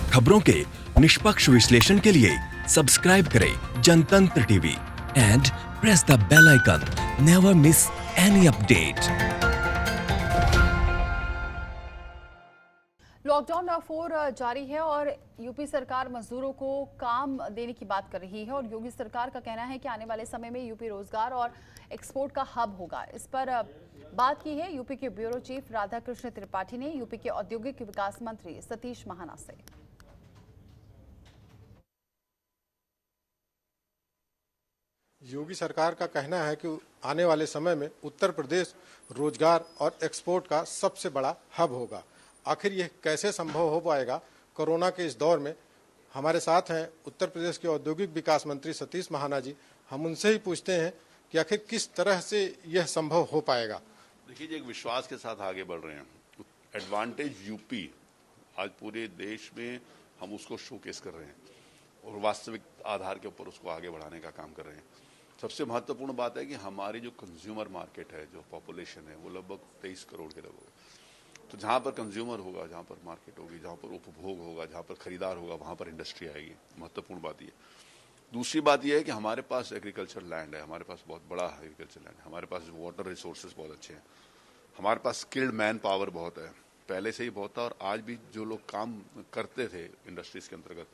खबरों के निष्पक्ष विश्लेषण के लिए सब्सक्राइब करें Jantantra TV and press the bell icon. Never miss any update. Lockdown 4 जारी है और यूपी सरकार मजदूरों को काम देने की बात कर रही है और योगी सरकार का कहना है कि आने वाले समय में यूपी रोजगार और एक्सपोर्ट का हब होगा। इस पर बात की है यूपी के ब्यूरो चीफ राधाकृष्ण त्रिपाठी ने यूपी के औद्योगिक विकास मंत्री सतीश महाना से। योगी सरकार का कहना है कि आने वाले समय में उत्तर प्रदेश रोजगार और एक्सपोर्ट का सबसे बड़ा हब होगा। आखिर यह कैसे संभव हो पाएगा कोरोना के इस दौर में? हमारे साथ हैं उत्तर प्रदेश के औद्योगिक विकास मंत्री सतीश महाना जी। हम उनसे ही पूछते हैं कि आखिर किस तरह से यह संभव हो पाएगा। देखिए, एक विश्वास के साथ आगे बढ़ रहे हैं। एडवांटेज यूपी आज पूरे देश में हम उसको शोकेस कर रहे हैं और वास्तविक आधार के ऊपर उसको आगे बढ़ाने का काम कर रहे हैं। सबसे महत्वपूर्ण बात है कि हमारी जो कंज्यूमर मार्केट है, जो पॉपुलेशन है, वो लगभग 23 करोड़ के लगभग है। तो जहाँ पर कंज्यूमर होगा, जहाँ पर मार्केट होगी, जहाँ पर उपभोग होगा, जहाँ पर खरीदार होगा, वहाँ पर इंडस्ट्री आएगी। महत्वपूर्ण बात ये। दूसरी बात यह है कि हमारे पास एग्रीकल्चर लैंड है, हमारे पास बहुत बड़ा एग्रीकल्चर लैंड है, हमारे पास वाटर रिसोर्सेज बहुत अच्छे हैं, हमारे पास स्किल्ड मैन पावर बहुत है, पहले से ही बहुत था। और आज भी जो लोग काम करते थे इंडस्ट्रीज के अंतर्गत,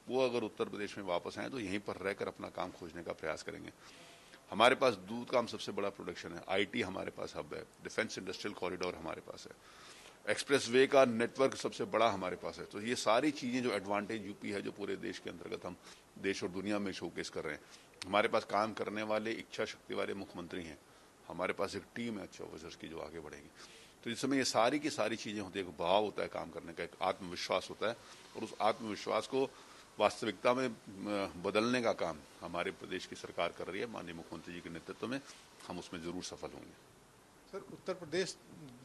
वो अगर उत्तर प्रदेश में वापस आए तो यहीं पर रहकर अपना काम खोजने का प्रयास करेंगे। हमारे पास दूध का सबसे बड़ा प्रोडक्शन है, आईटी हमारे पास हब है, डिफेंस इंडस्ट्रियल कॉरिडोर हमारे पास है, एक्सप्रेस वे का नेटवर्क सबसे बड़ा हमारे पास है। तो ये सारी चीजें जो एडवांटेज यूपी है, जो पूरे देश के अंतर्गत हम देश और दुनिया में शोकेस कर रहे हैं। हमारे पास काम करने वाले इच्छा शक्ति वाले मुख्यमंत्री हैं, हमारे पास एक टीम है अच्छे ऑफिसर्स की जो आगे बढ़ेगी। तो इस समय ये सारी की सारी चीजें होती है, एक भाव होता है काम करने का, एक आत्मविश्वास होता है और उस आत्मविश्वास को वास्तविकता में बदलने का काम हमारे प्रदेश की सरकार कर रही है। माननीय मुख्यमंत्री जी के नेतृत्व में हम उसमें जरूर सफल होंगे। सर, उत्तर प्रदेश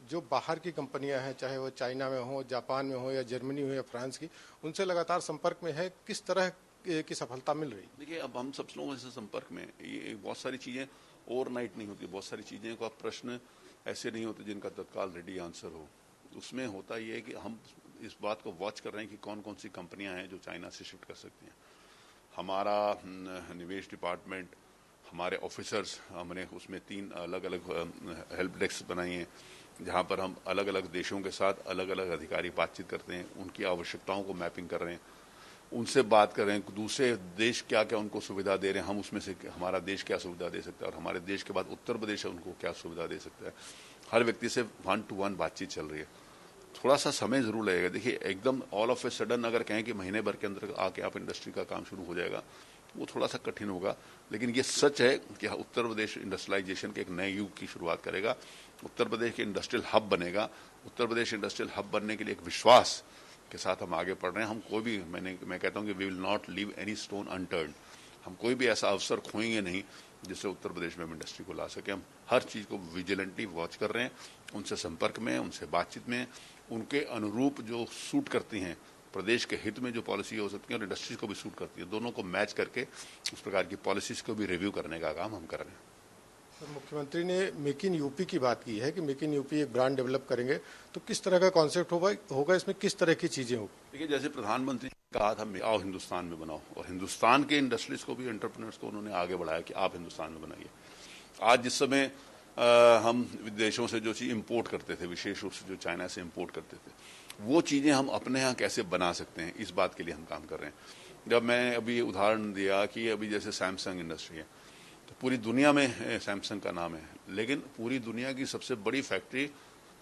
जो बाहर की कंपनियां हैं, चाहे वो चाइना में हो, जापान में हो या जर्मनी हो या फ्रांस की, उनसे लगातार संपर्क में है। किस तरह की सफलता मिल रही? देखिए, अब हम सब लोगों से संपर्क में, ये बहुत सारी चीजें ओवरनाइट नहीं होती, बहुत सारी चीजें का प्रश्न ऐसे नहीं होते जिनका तत्काल रेडी आंसर हो। उसमें होता ये है कि हम इस बात को वॉच कर रहे हैं कि कौन कौन सी कंपनियां हैं जो चाइना से शिफ्ट कर सकती हैं। हमारा निवेश डिपार्टमेंट, हमारे ऑफिसर्स, हमने उसमें 3 अलग अलग हेल्प डेस्क बनाई हैं जहां पर हम अलग अलग देशों के साथ अलग अलग अधिकारी बातचीत करते हैं, उनकी आवश्यकताओं को मैपिंग कर रहे हैं, उनसे बात कर रहे हैं दूसरे देश क्या क्या उनको सुविधा दे रहे हैं, हम उसमें से हमारा देश क्या सुविधा दे सकता है और हमारे देश के बाद उत्तर प्रदेश है उनको क्या सुविधा दे सकता है। हर व्यक्ति से 1-to-1 बातचीत चल रही है। थोड़ा सा समय जरूर लगेगा। देखिए, एकदम ऑल ऑफ ए सडन अगर कहें कि महीने भर के अंदर आके आप इंडस्ट्री का काम शुरू हो जाएगा, वो थोड़ा सा कठिन होगा। लेकिन ये सच है कि उत्तर प्रदेश इंडस्ट्रियलाइजेशन के एक नए युग की शुरुआत करेगा, उत्तर प्रदेश के इंडस्ट्रियल हब बनेगा। उत्तर प्रदेश इंडस्ट्रियल हब बनने के लिए एक विश्वास के साथ हम आगे बढ़ रहे हैं। हम कोई भी, मैं कहता हूं कि we will not leave any stone unturned. हम कोई भी ऐसा अवसर खोएंगे नहीं जिससे उत्तर प्रदेश में हम इंडस्ट्री को ला सके। हम हर चीज को विजिलेंटली वॉच कर रहे हैं, उनसे संपर्क में, उनसे बातचीत में, उनके अनुरूप जो सूट करती हैं प्रदेश के हित में जो पॉलिसी हो सकती है और इंडस्ट्रीज को भी सूट करती है, दोनों को मैच करके उस प्रकार की पॉलिसीज को भी रिव्यू करने का काम हम कर रहे हैं। सर, मुख्यमंत्री ने मेक इन यूपी की बात की है कि मेक इन यूपी एक ब्रांड डेवलप करेंगे, तो किस तरह का कॉन्सेप्ट होगा इसमें, किस तरह की चीजें होगी? देखिए, जैसे प्रधानमंत्री ने कहा था आओ हिंदुस्तान में बनाओ, और हिंदुस्तान के इंडस्ट्रीज को भी, एंटरप्रेन्योर्स को उन्होंने आगे बढ़ाया कि आप हिंदुस्तान में बनाइए। आज जिस समय हम विदेशों से जो चीज इम्पोर्ट करते थे, विशेष रूप से जो चाइना से इम्पोर्ट करते थे, वो चीजें हम अपने यहाँ कैसे बना सकते हैं, इस बात के लिए हम काम कर रहे हैं। जब मैं अभी उदाहरण दिया कि अभी जैसे सैमसंग इंडस्ट्री है, तो पूरी दुनिया में सैमसंग का नाम है, लेकिन पूरी दुनिया की सबसे बड़ी फैक्ट्री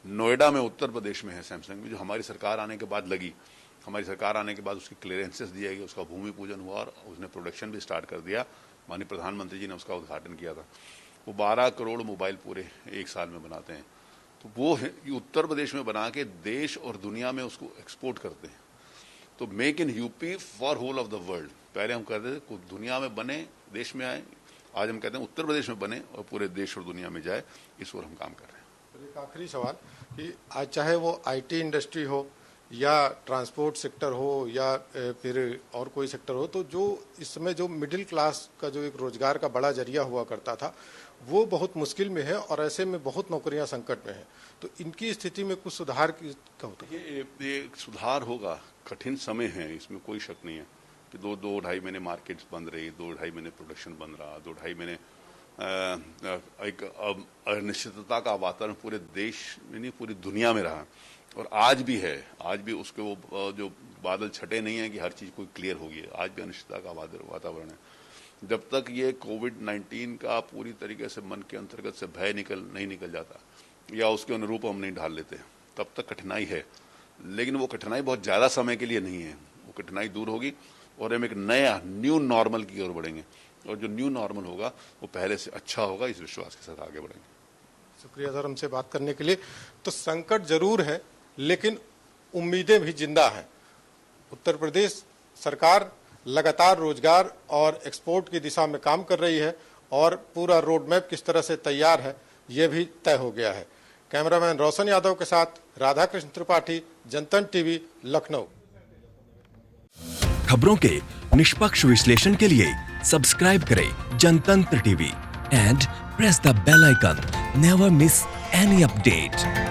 नोएडा में उत्तर प्रदेश में है सैमसंग में, जो हमारी सरकार आने के बाद लगी। हमारी सरकार आने के बाद उसकी क्लियरेंसेस दिया गया, उसका भूमि पूजन हुआ और उसने प्रोडक्शन भी स्टार्ट कर दिया। माननीय प्रधानमंत्री जी ने उसका उद्घाटन किया था। वो 12 करोड़ मोबाइल पूरे 1 साल में बनाते हैं। तो वो उत्तर प्रदेश में बना के देश और दुनिया में उसको एक्सपोर्ट करते हैं। तो make in UP for whole of the world. पहले हम कहते थे दुनिया में बने, देश में आए, आज हम कहते हैं उत्तर प्रदेश में बने और पूरे देश और दुनिया में जाए, इस ओर हम काम कर रहे हैं। एक आखिरी सवाल कि आज चाहे वो आईटी इंडस्ट्री हो या ट्रांसपोर्ट सेक्टर हो या फिर और कोई सेक्टर हो, तो जो इस समय जो मिडिल क्लास का जो एक रोजगार का बड़ा जरिया हुआ करता था, वो बहुत मुश्किल में है और ऐसे में बहुत नौकरियां संकट में हैं। तो इनकी स्थिति में कुछ सुधार का होता है? ये सुधार होगा, कठिन समय है, इसमें कोई शक नहीं है कि दो ढाई महीने मार्केट्स बंद रही, 2-2.5 महीने प्रोडक्शन बंद रहा, 2-2.5 महीने एक अनिश्चितता का वातावरण पूरे देश में नहीं पूरी दुनिया में रहा और आज भी है। आज भी उसके वो जो बादल छटे नहीं है कि हर चीज़ कोई क्लियर होगी, आज भी अनिश्चितता का वातावरण है। जब तक ये कोविड-19 का पूरी तरीके से मन के अंतर्गत से भय नहीं निकल जाता या उसके अनुरूप हम नहीं ढाल लेते, तब तक कठिनाई है। लेकिन वो कठिनाई बहुत ज़्यादा समय के लिए नहीं है, वो कठिनाई दूर होगी और हम एक नया न्यू नॉर्मल की ओर बढ़ेंगे और जो न्यू नॉर्मल होगा वो पहले से अच्छा होगा, इस विश्वास के साथ आगे बढ़ेंगे। शुक्रिया सर हमसे बात करने के लिए। तो संकट जरूर है लेकिन उम्मीदें भी जिंदा हैं। उत्तर प्रदेश सरकार लगातार रोजगार और एक्सपोर्ट की दिशा में काम कर रही है और पूरा रोड मैप किस तरह से तैयार है ये भी तय हो गया है। कैमरामैन रोशन यादव के साथ राधाकृष्ण त्रिपाठी, जनतंत्र टीवी, लखनऊ। खबरों के निष्पक्ष विश्लेषण के लिए सब्सक्राइब करें Jantantra TV and press the bell icon. Never miss any update.